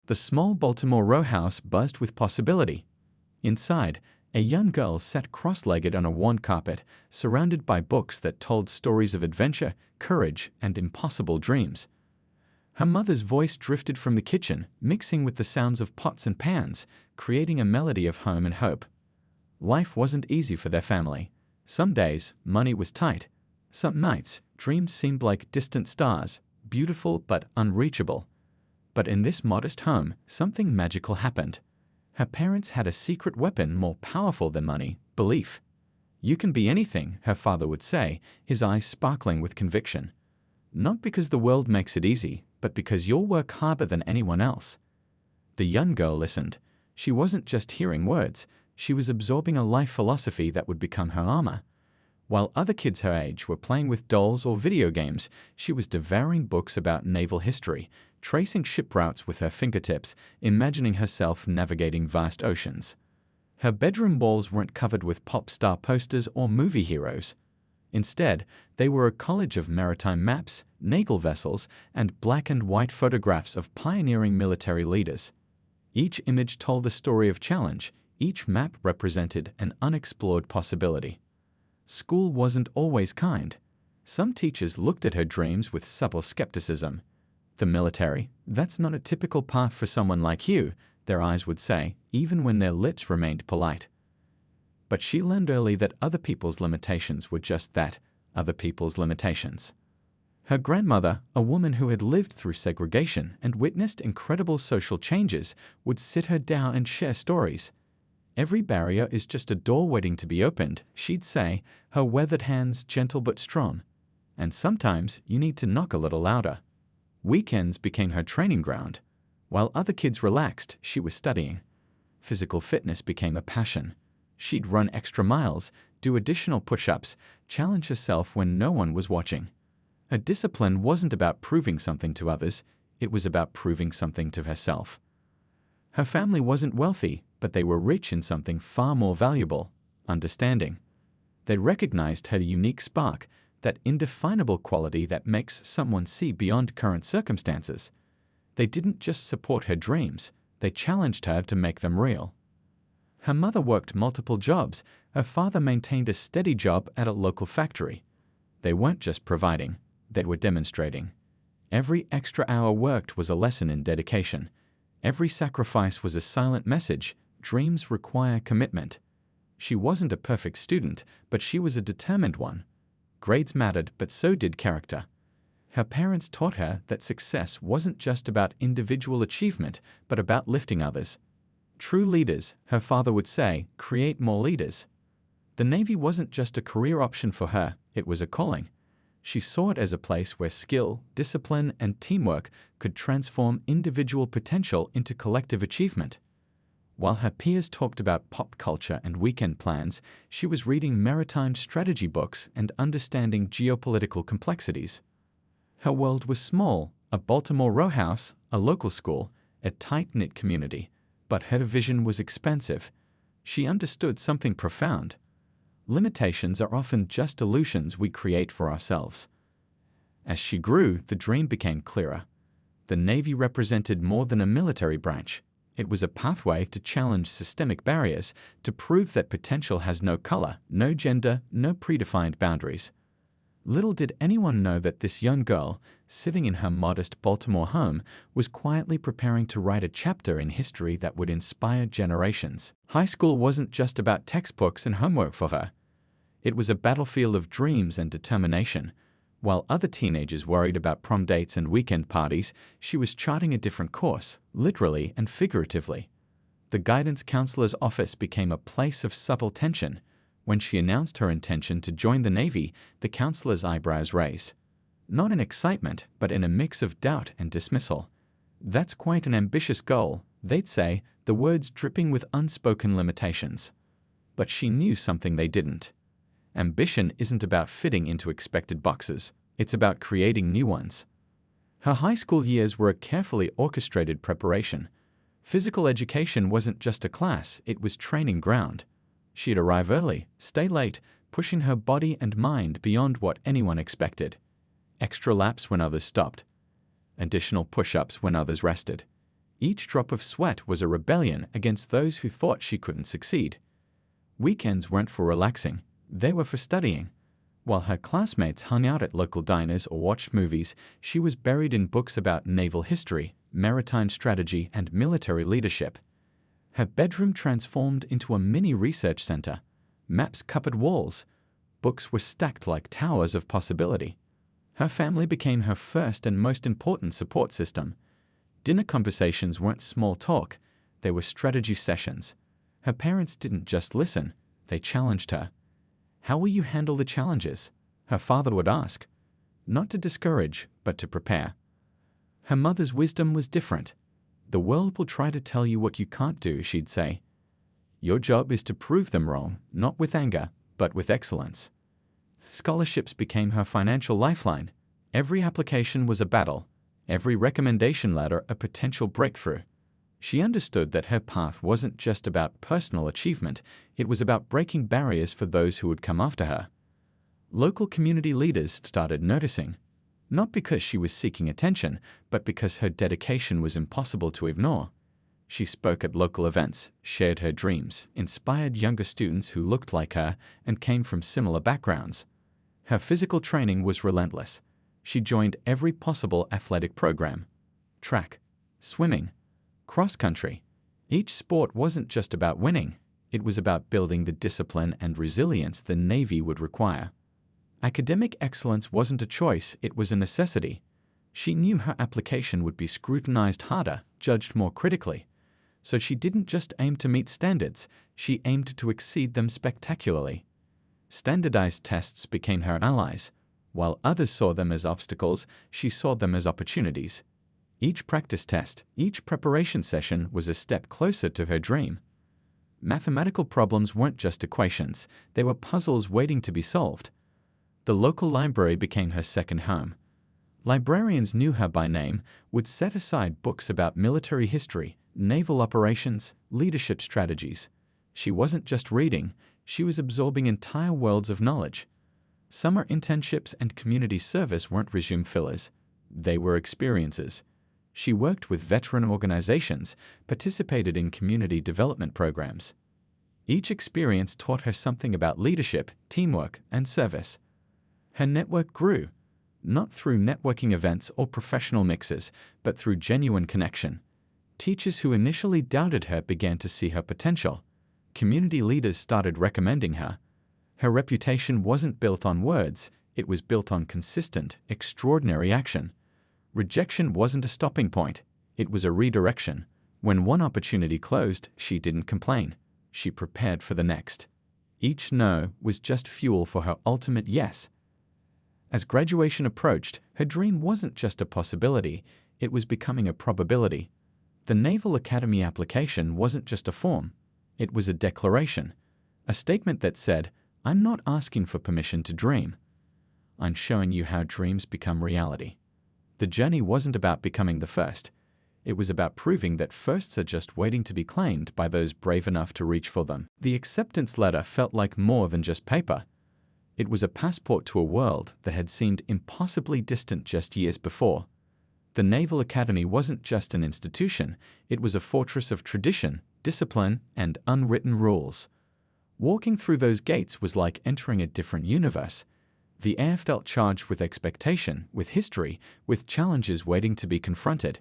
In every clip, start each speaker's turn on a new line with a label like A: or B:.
A: The small Baltimore row house buzzed with possibility. Inside, a young girl sat cross-legged on a worn carpet, surrounded by books that told stories of adventure, courage, and impossible dreams. Her mother's voice drifted from the kitchen, mixing with the sounds of pots and pans, creating a melody of home and hope. Life wasn't easy for their family. Some days, money was tight. Some nights, dreams seemed like distant stars, beautiful but unreachable. But in this modest home, something magical happened. Her parents had a secret weapon more powerful than money: belief. "You can be anything," her father would say, his eyes sparkling with conviction. "Not because the world makes it easy, but because you'll work harder than anyone else." The young girl listened. She wasn't just hearing words, she was absorbing a life philosophy that would become her armor. While other kids her age were playing with dolls or video games, she was devouring books about naval history, tracing ship routes with her fingertips, imagining herself navigating vast oceans. Her bedroom walls weren't covered with pop star posters or movie heroes. Instead, they were a college of maritime maps, naval vessels, and black and white photographs of pioneering military leaders. Each image told a story of challenge, each map represented an unexplored possibility. School wasn't always kind. Some teachers looked at her dreams with subtle skepticism. "The military, that's not a typical path for someone like you," their eyes would say, even when their lips remained polite. But she learned early that other people's limitations were just that, other people's limitations. Her grandmother, a woman who had lived through segregation and witnessed incredible social changes, would sit her down and share stories. "Every barrier is just a door waiting to be opened," she'd say, her weathered hands gentle but strong. "And sometimes you need to knock a little louder." Weekends became her training ground. While other kids relaxed, she was studying. Physical fitness became a passion. She'd run extra miles, do additional push-ups, challenge herself when no one was watching. Her discipline wasn't about proving something to others, it was about proving something to herself. Her family wasn't wealthy, but they were rich in something far more valuable: understanding. They recognized her unique spark, that indefinable quality that makes someone see beyond current circumstances. They didn't just support her dreams, they challenged her to make them real. Her mother worked multiple jobs, her father maintained a steady job at a local factory. They weren't just providing, they were demonstrating. Every extra hour worked was a lesson in dedication. Every sacrifice was a silent message: dreams require commitment. She wasn't a perfect student, but she was a determined one. Grades mattered, but so did character. Her parents taught her that success wasn't just about individual achievement, but about lifting others. "True leaders," her father would say, "create more leaders." The Navy wasn't just a career option for her, it was a calling. She saw it as a place where skill, discipline, and teamwork could transform individual potential into collective achievement. While her peers talked about pop culture and weekend plans, she was reading maritime strategy books and understanding geopolitical complexities. Her world was small: a Baltimore row house, a local school, a tight-knit community. But her vision was expansive. She understood something profound. Limitations are often just illusions we create for ourselves. As she grew, the dream became clearer. The Navy represented more than a military branch. It was a pathway to challenge systemic barriers, to prove that potential has no color, no gender, no predefined boundaries. Little did anyone know that this young girl, sitting in her modest Baltimore home, was quietly preparing to write a chapter in history that would inspire generations. High school wasn't just about textbooks and homework for her. It was a battlefield of dreams and determination. While other teenagers worried about prom dates and weekend parties, she was charting a different course, literally and figuratively. The guidance counselor's office became a place of subtle tension. When she announced her intention to join the Navy, the counselor's eyebrows raised. Not in excitement, but in a mix of doubt and dismissal. "That's quite an ambitious goal," they'd say, the words dripping with unspoken limitations. But she knew something they didn't. Ambition isn't about fitting into expected boxes, it's about creating new ones. Her high school years were a carefully orchestrated preparation. Physical education wasn't just a class, it was training ground. She'd arrive early, stay late, pushing her body and mind beyond what anyone expected. Extra laps when others stopped. Additional push-ups when others rested. Each drop of sweat was a rebellion against those who thought she couldn't succeed. Weekends weren't for relaxing, they were for studying. While her classmates hung out at local diners or watched movies, she was buried in books about naval history, maritime strategy, and military leadership. Her bedroom transformed into a mini research center. Maps covered walls. Books were stacked like towers of possibility. Her family became her first and most important support system. Dinner conversations weren't small talk, they were strategy sessions. Her parents didn't just listen, they challenged her. "How will you handle the challenges?" her father would ask. Not to discourage, but to prepare. Her mother's wisdom was different. "The world will try to tell you what you can't do," she'd say. "Your job is to prove them wrong, not with anger, but with excellence." Scholarships became her financial lifeline. Every application was a battle, every recommendation letter a potential breakthrough. She understood that her path wasn't just about personal achievement, it was about breaking barriers for those who would come after her. Local community leaders started noticing, not because she was seeking attention, but because her dedication was impossible to ignore. She spoke at local events, shared her dreams, inspired younger students who looked like her and came from similar backgrounds. Her physical training was relentless. She joined every possible athletic program: track, swimming, cross-country. Each sport wasn't just about winning, it was about building the discipline and resilience the Navy would require. Academic excellence wasn't a choice, it was a necessity. She knew her application would be scrutinized harder, judged more critically. So she didn't just aim to meet standards, she aimed to exceed them spectacularly. Standardized tests became her allies. While others saw them as obstacles, she saw them as opportunities. Each practice test, each preparation session was a step closer to her dream. Mathematical problems weren't just equations, they were puzzles waiting to be solved. The local library became her second home. Librarians knew her by name, would set aside books about military history, naval operations, leadership strategies. She wasn't just reading, she was absorbing entire worlds of knowledge. Summer internships and community service weren't resume fillers, they were experiences. She worked with veteran organizations, participated in community development programs. Each experience taught her something about leadership, teamwork, and service. Her network grew, not through networking events or professional mixes, but through genuine connection. Teachers who initially doubted her began to see her potential. Community leaders started recommending her. Her reputation wasn't built on words, it was built on consistent, extraordinary action. Rejection wasn't a stopping point, it was a redirection. When one opportunity closed, she didn't complain. She prepared for the next. Each no was just fuel for her ultimate yes. As graduation approached, her dream wasn't just a possibility, it was becoming a probability. The Naval Academy application wasn't just a form, it was a declaration, a statement that said, "I'm not asking for permission to dream. I'm showing you how dreams become reality." The journey wasn't about becoming the first. It was about proving that firsts are just waiting to be claimed by those brave enough to reach for them. The acceptance letter felt like more than just paper. It was a passport to a world that had seemed impossibly distant just years before. The Naval Academy wasn't just an institution, it was a fortress of tradition, discipline, and unwritten rules. Walking through those gates was like entering a different universe. The air felt charged with expectation, with history, with challenges waiting to be confronted.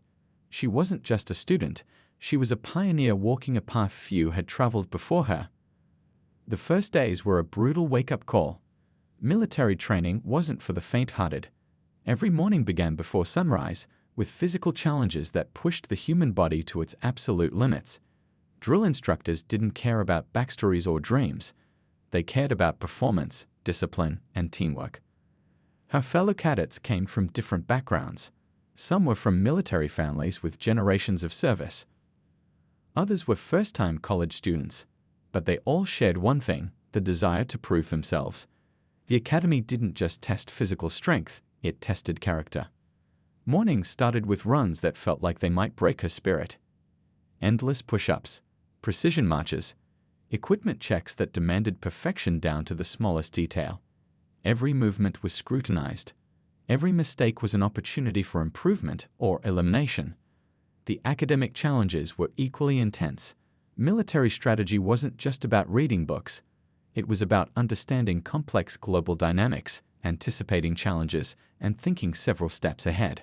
A: She wasn't just a student, she was a pioneer walking a path few had traveled before her. The first days were a brutal wake-up call. Military training wasn't for the faint-hearted. Every morning began before sunrise, with physical challenges that pushed the human body to its absolute limits. Drill instructors didn't care about backstories or dreams. They cared about performance, discipline, and teamwork. Her fellow cadets came from different backgrounds. Some were from military families with generations of service. Others were first-time college students. But they all shared one thing, the desire to prove themselves. The academy didn't just test physical strength, it tested character. Mornings started with runs that felt like they might break her spirit. Endless push-ups, precision marches, equipment checks that demanded perfection down to the smallest detail. Every movement was scrutinized. Every mistake was an opportunity for improvement or elimination. the academic challenges were equally intense. Military strategy wasn't just about reading books. It was about understanding complex global dynamics, anticipating challenges, and thinking several steps ahead.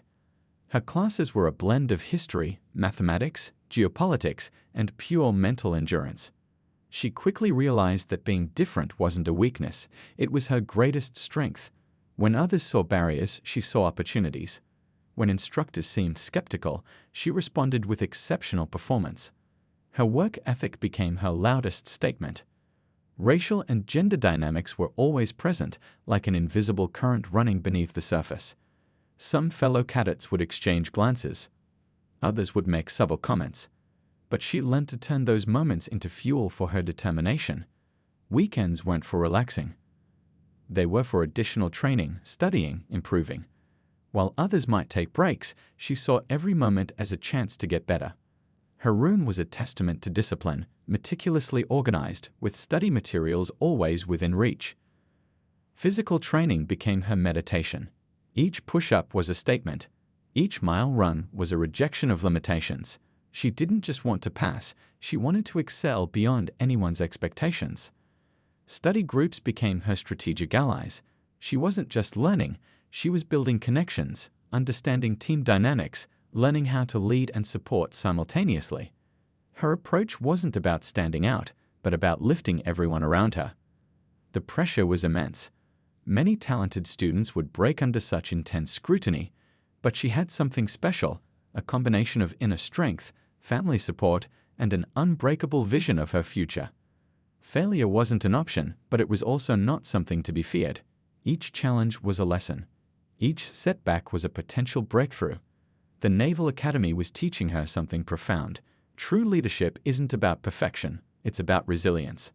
A: Her classes were a blend of history, mathematics, geopolitics, and pure mental endurance. She quickly realized that being different wasn't a weakness, it was her greatest strength. When others saw barriers, she saw opportunities. When instructors seemed skeptical, she responded with exceptional performance. Her work ethic became her loudest statement. Racial and gender dynamics were always present, like an invisible current running beneath the surface. Some fellow cadets would exchange glances. Others would make subtle comments. But she learned to turn those moments into fuel for her determination. Weekends weren't for relaxing. They were for additional training, studying, improving. While others might take breaks, she saw every moment as a chance to get better. Her room was a testament to discipline, meticulously organized, with study materials always within reach. Physical training became her meditation. Each push-up was a statement. Each mile run was a rejection of limitations. She didn't just want to pass, she wanted to excel beyond anyone's expectations. Study groups became her strategic allies. She wasn't just learning, she was building connections, understanding team dynamics, learning how to lead and support simultaneously. Her approach wasn't about standing out, but about lifting everyone around her. The pressure was immense. Many talented students would break under such intense scrutiny, but she had something special, a combination of inner strength, family support, and an unbreakable vision of her future. Failure wasn't an option, but it was also not something to be feared. Each challenge was a lesson. Each setback was a potential breakthrough. The Naval Academy was teaching her something profound. True leadership isn't about perfection, it's about resilience.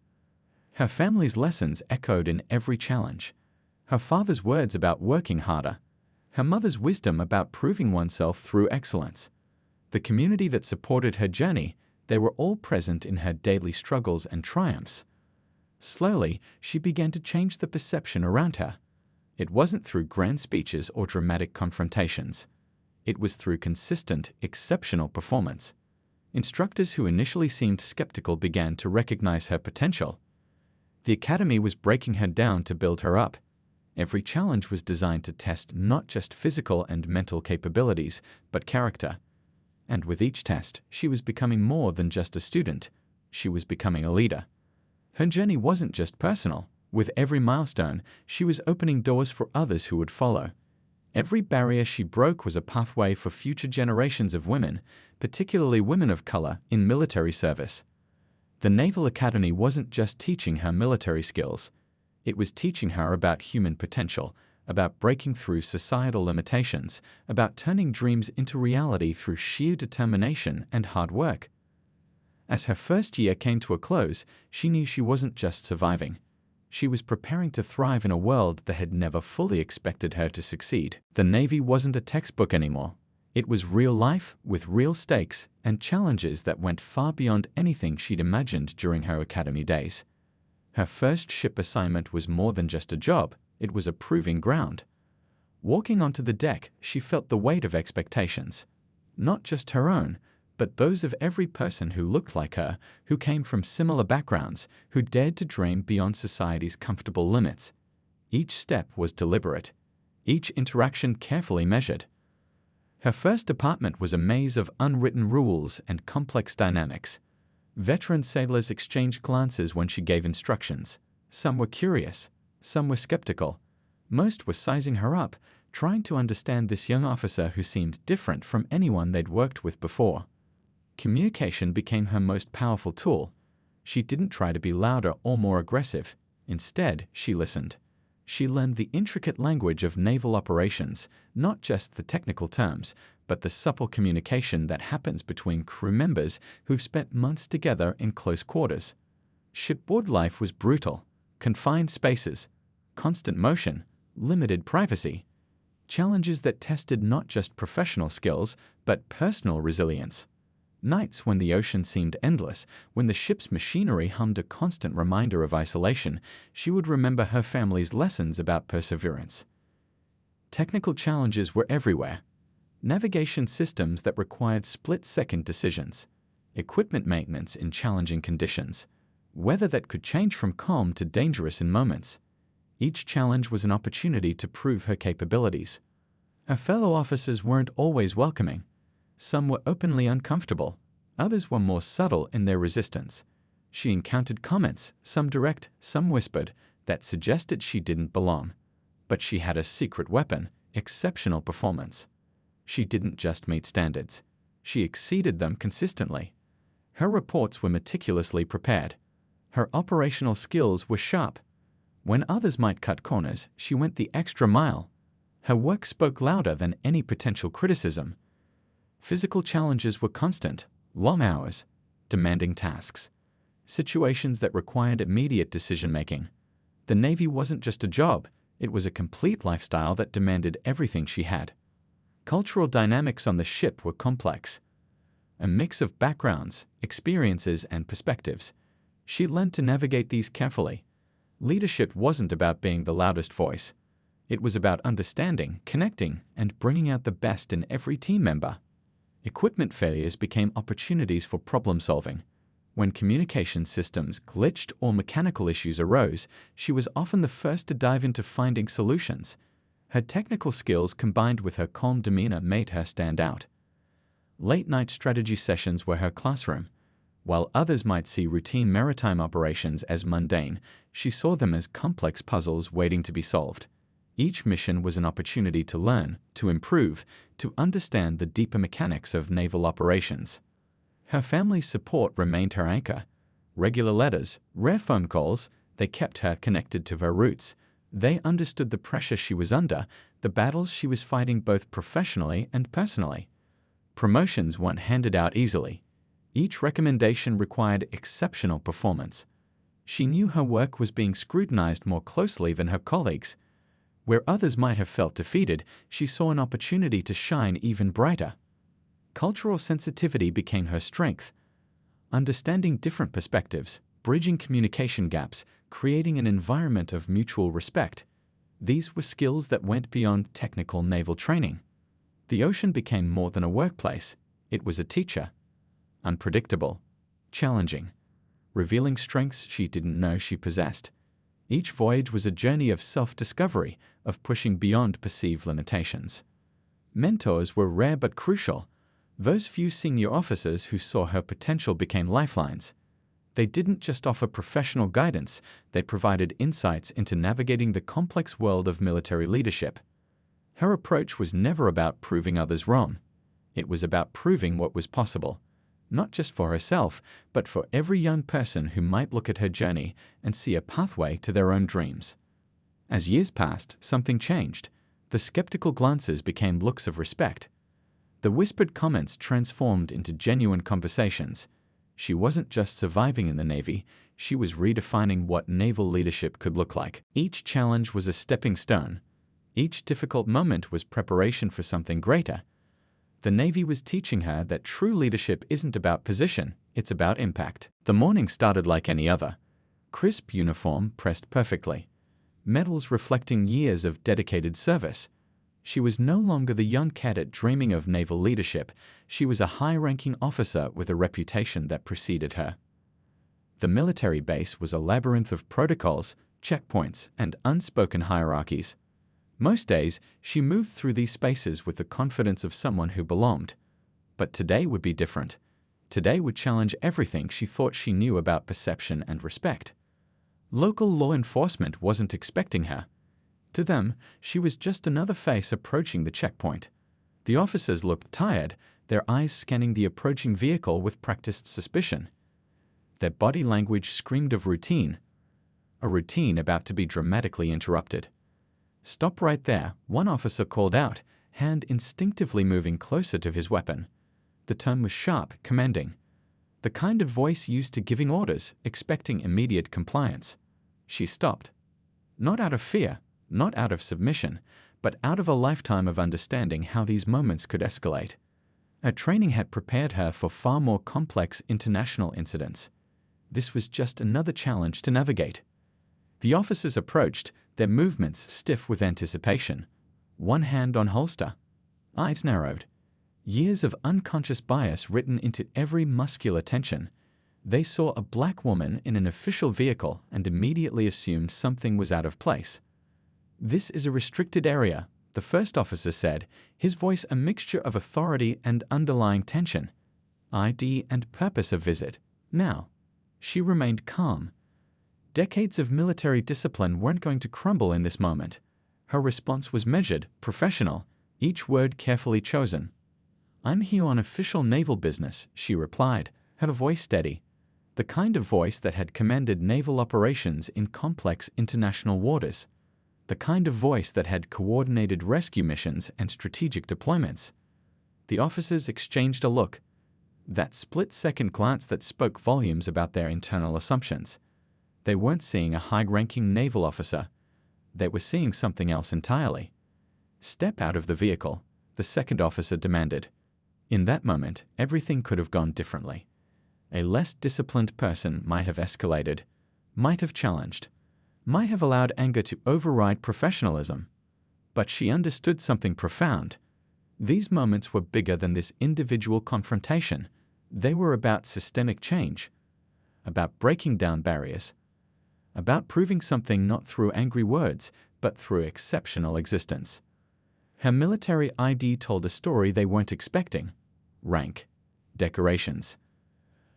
A: Her family's lessons echoed in every challenge. Her father's words about working harder. Her mother's wisdom about proving oneself through excellence. The community that supported her journey, they were all present in her daily struggles and triumphs. Slowly, she began to change the perception around her. It wasn't through grand speeches or dramatic confrontations. It was through consistent, exceptional performance. Instructors who initially seemed skeptical began to recognize her potential. The academy was breaking her down to build her up. Every challenge was designed to test not just physical and mental capabilities, but character. And with each test, she was becoming more than just a student. She was becoming a leader. Her journey wasn't just personal. With every milestone, she was opening doors for others who would follow. Every barrier she broke was a pathway for future generations of women, particularly women of color, in military service. The Naval Academy wasn't just teaching her military skills. It was teaching her about human potential, about breaking through societal limitations, about turning dreams into reality through sheer determination and hard work. As her first year came to a close, she knew she wasn't just surviving. She was preparing to thrive in a world that had never fully expected her to succeed. The Navy wasn't a textbook anymore. It was real life with real stakes and challenges that went far beyond anything she'd imagined during her academy days. Her first ship assignment was more than just a job, it was a proving ground. Walking onto the deck, she felt the weight of expectations. Not just her own, but those of every person who looked like her, who came from similar backgrounds, who dared to dream beyond society's comfortable limits. Each step was deliberate, each interaction carefully measured. Her first department was a maze of unwritten rules and complex dynamics. Veteran sailors exchanged glances when she gave instructions. Some were curious, some were skeptical. Most were sizing her up, trying to understand this young officer who seemed different from anyone they'd worked with before. Communication became her most powerful tool. She didn't try to be louder or more aggressive. Instead, she listened. She learned the intricate language of naval operations, not just the technical terms, but the supple communication that happens between crew members who've spent months together in close quarters. Shipboard life was brutal. Confined spaces, constant motion, limited privacy. Challenges that tested not just professional skills, but personal resilience. Nights when the ocean seemed endless, when the ship's machinery hummed a constant reminder of isolation, she would remember her family's lessons about perseverance. Technical challenges were everywhere. navigation systems that required split-second decisions, equipment maintenance in challenging conditions, weather that could change from calm to dangerous in moments. Each challenge was an opportunity to prove her capabilities. Her fellow officers weren't always welcoming. Some were openly uncomfortable. Others were more subtle in their resistance. She encountered comments, some direct, some whispered, that suggested she didn't belong. But she had a secret weapon: exceptional performance. She didn't just meet standards. She exceeded them consistently. Her reports were meticulously prepared. Her operational skills were sharp. When others might cut corners, she went the extra mile. Her work spoke louder than any potential criticism. Physical challenges were constant: long hours, demanding tasks, situations that required immediate decision-making. The Navy wasn't just a job, it was a complete lifestyle that demanded everything she had. Cultural dynamics on the ship were complex. A mix of backgrounds, experiences, and perspectives. She learned to navigate these carefully. Leadership wasn't about being the loudest voice. It was about understanding, connecting, and bringing out the best in every team member. Equipment failures became opportunities for problem-solving. When communication systems glitched or mechanical issues arose, she was often the first to dive into finding solutions. Her technical skills combined with her calm demeanor made her stand out. Late-night strategy sessions were her classroom. While others might see routine maritime operations as mundane, she saw them as complex puzzles waiting to be solved. Each mission was an opportunity to learn, to improve, to understand the deeper mechanics of naval operations. Her family's support remained her anchor. Regular letters, rare phone calls, they kept her connected to her roots. They understood the pressure she was under, the battles she was fighting both professionally and personally. Promotions weren't handed out easily. Each recommendation required exceptional performance. She knew her work was being scrutinized more closely than her colleagues. Where others might have felt defeated, she saw an opportunity to shine even brighter. Cultural sensitivity became her strength. Understanding different perspectives, bridging communication gaps, creating an environment of mutual respect. These were skills that went beyond technical naval training. The ocean became more than a workplace. It was a teacher. Unpredictable, challenging, revealing strengths she didn't know she possessed. Each voyage was a journey of self-discovery, of pushing beyond perceived limitations. Mentors were rare but crucial. Those few senior officers who saw her potential became lifelines. They didn't just offer professional guidance, they provided insights into navigating the complex world of military leadership. Her approach was never about proving others wrong. It was about proving what was possible, not just for herself, but for every young person who might look at her journey and see a pathway to their own dreams. As years passed, something changed. The skeptical glances became looks of respect. The whispered comments transformed into genuine conversations. She wasn't just surviving in the Navy, she was redefining what naval leadership could look like. Each challenge was a stepping stone. Each difficult moment was preparation for something greater. The Navy was teaching her that true leadership isn't about position, it's about impact. The morning started like any other. Crisp uniform pressed perfectly. Medals reflecting years of dedicated service. She was no longer the young cadet dreaming of naval leadership. She was a high-ranking officer with a reputation that preceded her. The military base was a labyrinth of protocols, checkpoints, and unspoken hierarchies. Most days, she moved through these spaces with the confidence of someone who belonged. But today would be different. Today would challenge everything she thought she knew about perception and respect. Local law enforcement wasn't expecting her. To them, she was just another face approaching the checkpoint. The officers looked tired, their eyes scanning the approaching vehicle with practiced suspicion. Their body language screamed of routine, a routine about to be dramatically interrupted. "Stop right there," one officer called out, hand instinctively moving closer to his weapon. The tone was sharp, commanding. The kind of voice used to giving orders, expecting immediate compliance. She stopped. Not out of fear, not out of submission, but out of a lifetime of understanding how these moments could escalate. Her training had prepared her for far more complex international incidents. This was just another challenge to navigate. The officers approached, their movements stiff with anticipation. One hand on holster. Eyes narrowed. Years of unconscious bias written into every muscular tension. They saw a black woman in an official vehicle and immediately assumed something was out of place. "This is a restricted area," the first officer said, his voice a mixture of authority and underlying tension. "ID and purpose of visit. Now." She remained calm. Decades of military discipline weren't going to crumble in this moment. Her response was measured, professional, each word carefully chosen. "I'm here on official naval business," she replied, her voice steady. The kind of voice that had commanded naval operations in complex international waters. The kind of voice that had coordinated rescue missions and strategic deployments. The officers exchanged a look. That split-second glance that spoke volumes about their internal assumptions. They weren't seeing a high-ranking naval officer. They were seeing something else entirely. "Step out of the vehicle," the second officer demanded. In that moment, everything could have gone differently. A less disciplined person might have escalated, might have challenged, might have allowed anger to override professionalism. But she understood something profound. These moments were bigger than this individual confrontation. They were about systemic change, about breaking down barriers, about proving something not through angry words, but through exceptional existence. Her military ID told a story they weren't expecting. Rank, decorations,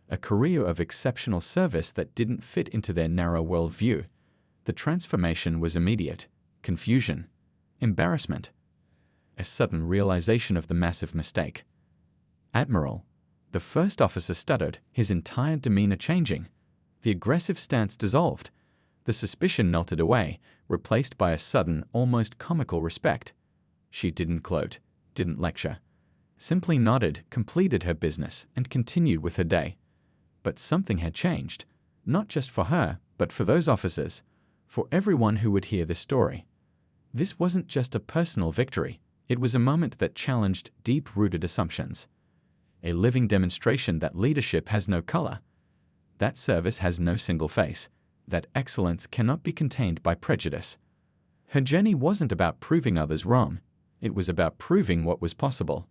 A: a career of exceptional service that didn't fit into their narrow worldview. The transformation was immediate. Confusion, embarrassment, a sudden realization of the massive mistake. "Admiral," the first officer stuttered, his entire demeanor changing. The aggressive stance dissolved. The suspicion melted away, replaced by a sudden, almost comical respect. She didn't gloat, didn't lecture. Simply nodded, completed her business, and continued with her day. But something had changed, not just for her, but for those officers, for everyone who would hear this story. This wasn't just a personal victory. It was a moment that challenged deep-rooted assumptions. A living demonstration that leadership has no color, that service has no single face, that excellence cannot be contained by prejudice. Her journey wasn't about proving others wrong. It was about proving what was possible.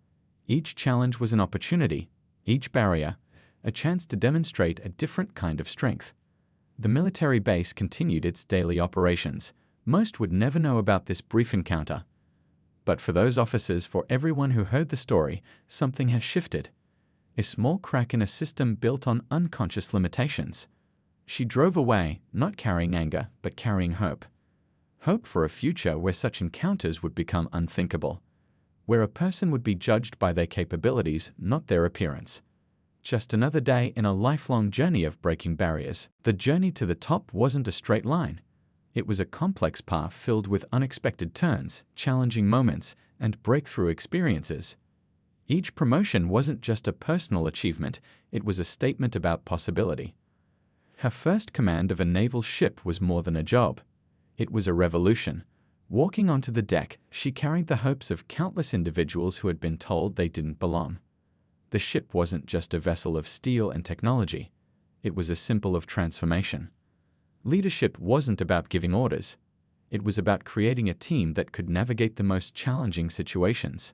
A: Each challenge was an opportunity, each barrier, a chance to demonstrate a different kind of strength. The military base continued its daily operations. Most would never know about this brief encounter. But for those officers, for everyone who heard the story, something has shifted. A small crack in a system built on unconscious limitations. She drove away, not carrying anger, but carrying hope. Hope for a future where such encounters would become unthinkable. Where a person would be judged by their capabilities, not their appearance. Just another day in a lifelong journey of breaking barriers. The journey to the top wasn't a straight line. It was a complex path filled with unexpected turns, challenging moments, and breakthrough experiences. Each promotion wasn't just a personal achievement, it was a statement about possibility. Her first command of a naval ship was more than a job. It was a revolution. Walking onto the deck, she carried the hopes of countless individuals who had been told they didn't belong. The ship wasn't just a vessel of steel and technology. It was a symbol of transformation. Leadership wasn't about giving orders. It was about creating a team that could navigate the most challenging situations.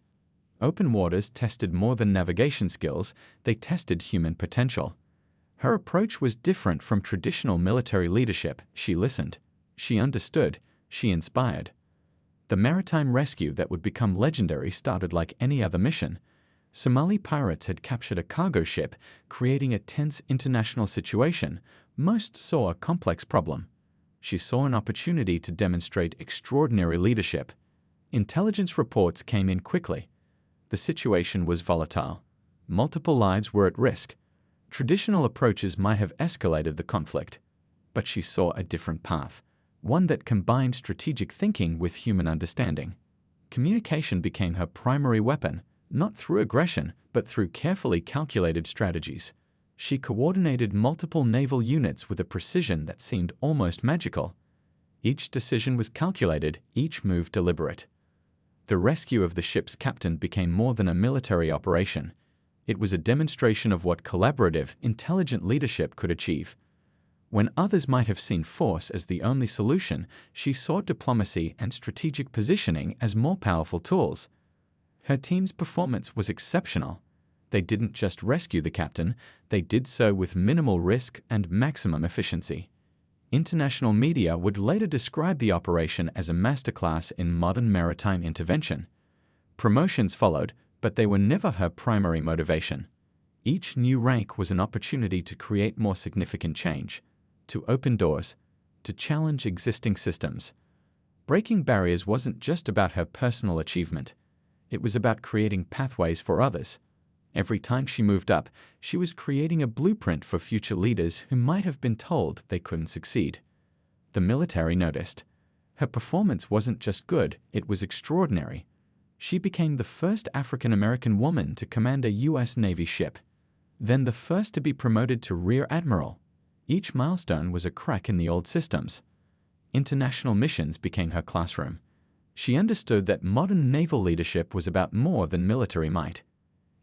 A: Open waters tested more than navigation skills, they tested human potential. Her approach was different from traditional military leadership. She listened. She understood. She inspired. The maritime rescue that would become legendary started like any other mission. Somali pirates had captured a cargo ship, creating a tense international situation. Most saw a complex problem. She saw an opportunity to demonstrate extraordinary leadership. Intelligence reports came in quickly. The situation was volatile. Multiple lives were at risk. Traditional approaches might have escalated the conflict. But she saw a different path, one that combined strategic thinking with human understanding. Communication became her primary weapon, not through aggression, but through carefully calculated strategies. She coordinated multiple naval units with a precision that seemed almost magical. Each decision was calculated, each move deliberate. The rescue of the ship's captain became more than a military operation. It was a demonstration of what collaborative, intelligent leadership could achieve. When others might have seen force as the only solution, she saw diplomacy and strategic positioning as more powerful tools. Her team's performance was exceptional. They didn't just rescue the captain, they did so with minimal risk and maximum efficiency. International media would later describe the operation as a masterclass in modern maritime intervention. Promotions followed, but they were never her primary motivation. Each new rank was an opportunity to create more significant change, to open doors, to challenge existing systems. Breaking barriers wasn't just about her personal achievement. It was about creating pathways for others. Every time she moved up, she was creating a blueprint for future leaders who might have been told they couldn't succeed. The military noticed. Her performance wasn't just good, it was extraordinary. She became the first African-American woman to command a U.S. Navy ship, then the first to be promoted to Rear Admiral. Each milestone was a crack in the old systems. International missions became her classroom. She understood that modern naval leadership was about more than military might.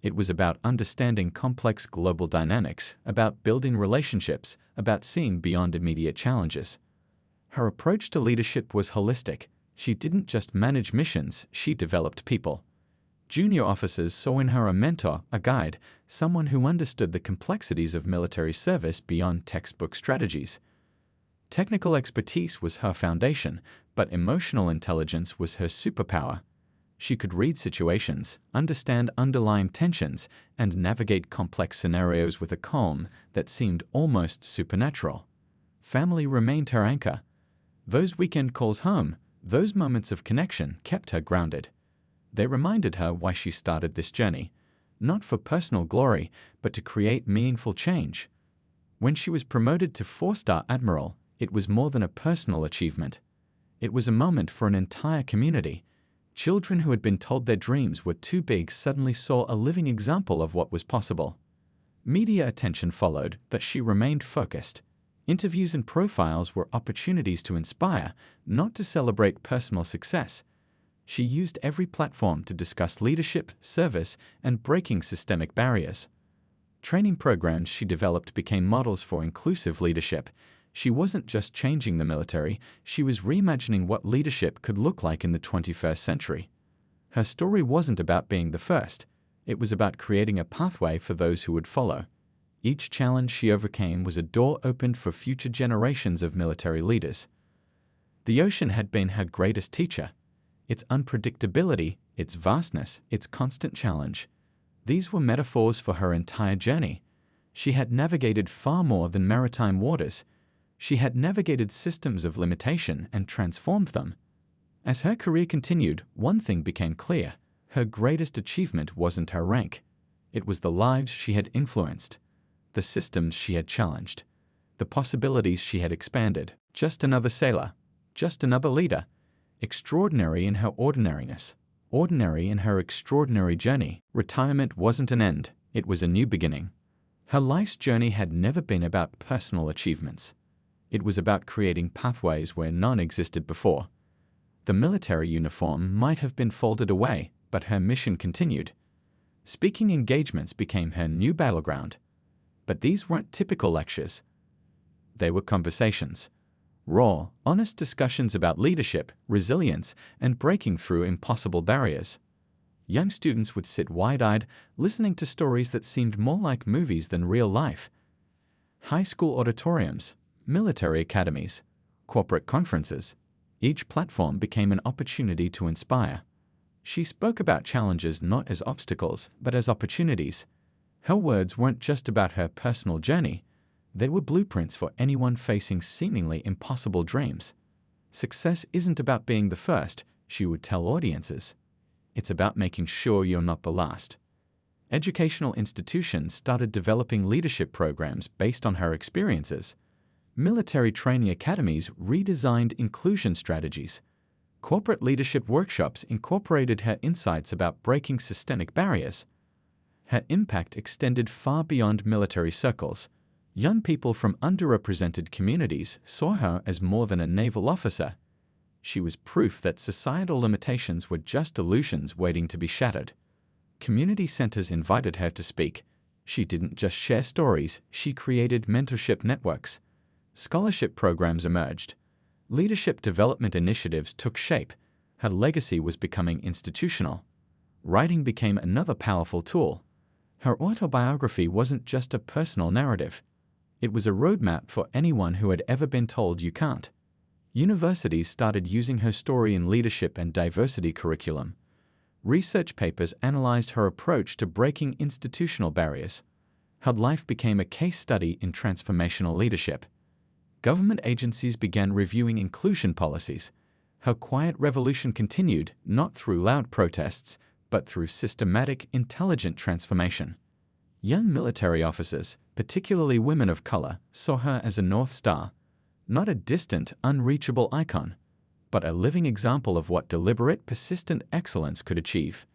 A: It was about understanding complex global dynamics, about building relationships, about seeing beyond immediate challenges. Her approach to leadership was holistic. She didn't just manage missions, she developed people. Junior officers saw in her a mentor, a guide, someone who understood the complexities of military service beyond textbook strategies. Technical expertise was her foundation, but emotional intelligence was her superpower. She could read situations, understand underlying tensions, and navigate complex scenarios with a calm that seemed almost supernatural. Family remained her anchor. Those weekend calls home, those moments of connection kept her grounded. They reminded her why she started this journey, not for personal glory, but to create meaningful change. When she was promoted to 4-star Admiral, it was more than a personal achievement. It was a moment for an entire community. Children who had been told their dreams were too big suddenly saw a living example of what was possible. Media attention followed, but she remained focused. Interviews and profiles were opportunities to inspire, not to celebrate personal success. She used every platform to discuss leadership, service, and breaking systemic barriers. Training programs she developed became models for inclusive leadership. She wasn't just changing the military, she was reimagining what leadership could look like in the 21st century. Her story wasn't about being the first. It was about creating a pathway for those who would follow. Each challenge she overcame was a door opened for future generations of military leaders. The ocean had been her greatest teacher. Its unpredictability, its vastness, its constant challenge. These were metaphors for her entire journey. She had navigated far more than maritime waters. She had navigated systems of limitation and transformed them. As her career continued, one thing became clear. Her greatest achievement wasn't her rank. It was the lives she had influenced, the systems she had challenged, the possibilities she had expanded. Just another sailor, just another leader. Extraordinary in her ordinariness, ordinary in her extraordinary journey. Retirement wasn't an end, it was a new beginning. Her life's journey had never been about personal achievements. It was about creating pathways where none existed before. The military uniform might have been folded away, but her mission continued. Speaking engagements became her new battleground. But these weren't typical lectures. They were conversations. Raw, honest discussions about leadership, resilience, and breaking through impossible barriers. Young students would sit wide-eyed, listening to stories that seemed more like movies than real life. High school auditoriums, military academies, corporate conferences. Each platform became an opportunity to inspire. She spoke about challenges not as obstacles, but as opportunities. Her words weren't just about her personal journey. They were blueprints for anyone facing seemingly impossible dreams. Success isn't about being the first, she would tell audiences. It's about making sure you're not the last. Educational institutions started developing leadership programs based on her experiences. Military training academies redesigned inclusion strategies. Corporate leadership workshops incorporated her insights about breaking systemic barriers. Her impact extended far beyond military circles. Young people from underrepresented communities saw her as more than a naval officer. She was proof that societal limitations were just illusions waiting to be shattered. Community centers invited her to speak. She didn't just share stories, she created mentorship networks. Scholarship programs emerged. Leadership development initiatives took shape. Her legacy was becoming institutional. Writing became another powerful tool. Her autobiography wasn't just a personal narrative. It was a roadmap for anyone who had ever been told you can't. Universities started using her story in leadership and diversity curriculum. Research papers analyzed her approach to breaking institutional barriers. Her life became a case study in transformational leadership. Government agencies began reviewing inclusion policies. Her quiet revolution continued, not through loud protests, but through systematic, intelligent transformation. Young military officers, particularly women of color, saw her as a North Star, not a distant, unreachable icon, but a living example of what deliberate, persistent excellence could achieve.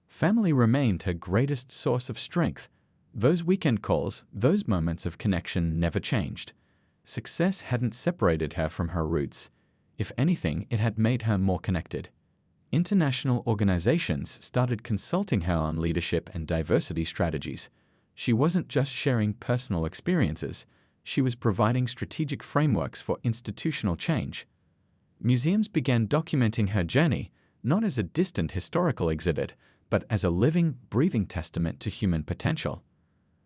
A: Family remained her greatest source of strength. Those weekend calls, those moments of connection never changed. Success hadn't separated her from her roots. If anything, it had made her more connected. International organizations started consulting her on leadership and diversity strategies. She wasn't just sharing personal experiences, she was providing strategic frameworks for institutional change. Museums began documenting her journey, not as a distant historical exhibit, but as a living, breathing testament to human potential.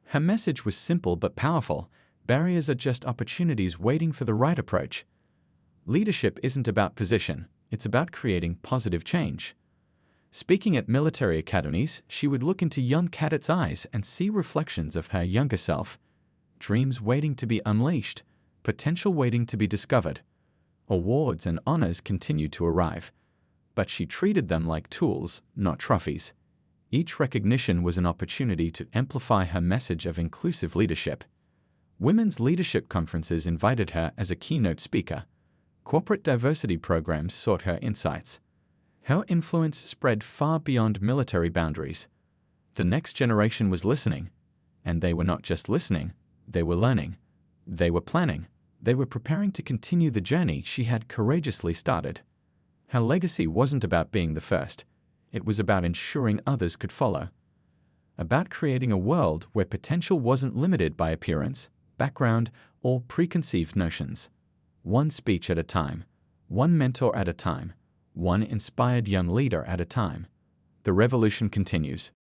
A: Her message was simple but powerful: barriers are just opportunities waiting for the right approach. Leadership isn't about position, it's about creating positive change. Speaking at military academies, she would look into young cadets' eyes and see reflections of her younger self. Dreams waiting to be unleashed, potential waiting to be discovered. Awards and honors continued to arrive, but she treated them like tools, not trophies. Each recognition was an opportunity to amplify her message of inclusive leadership. Women's leadership conferences invited her as a keynote speaker. Corporate diversity programs sought her insights. Her influence spread far beyond military boundaries. The next generation was listening, and they were not just listening, they were learning. They were planning. They were preparing to continue the journey she had courageously started. Her legacy wasn't about being the first. It was about ensuring others could follow. About creating a world where potential wasn't limited by appearance, background, or preconceived notions. One speech at a time, one mentor at a time, one inspired young leader at a time. The revolution continues.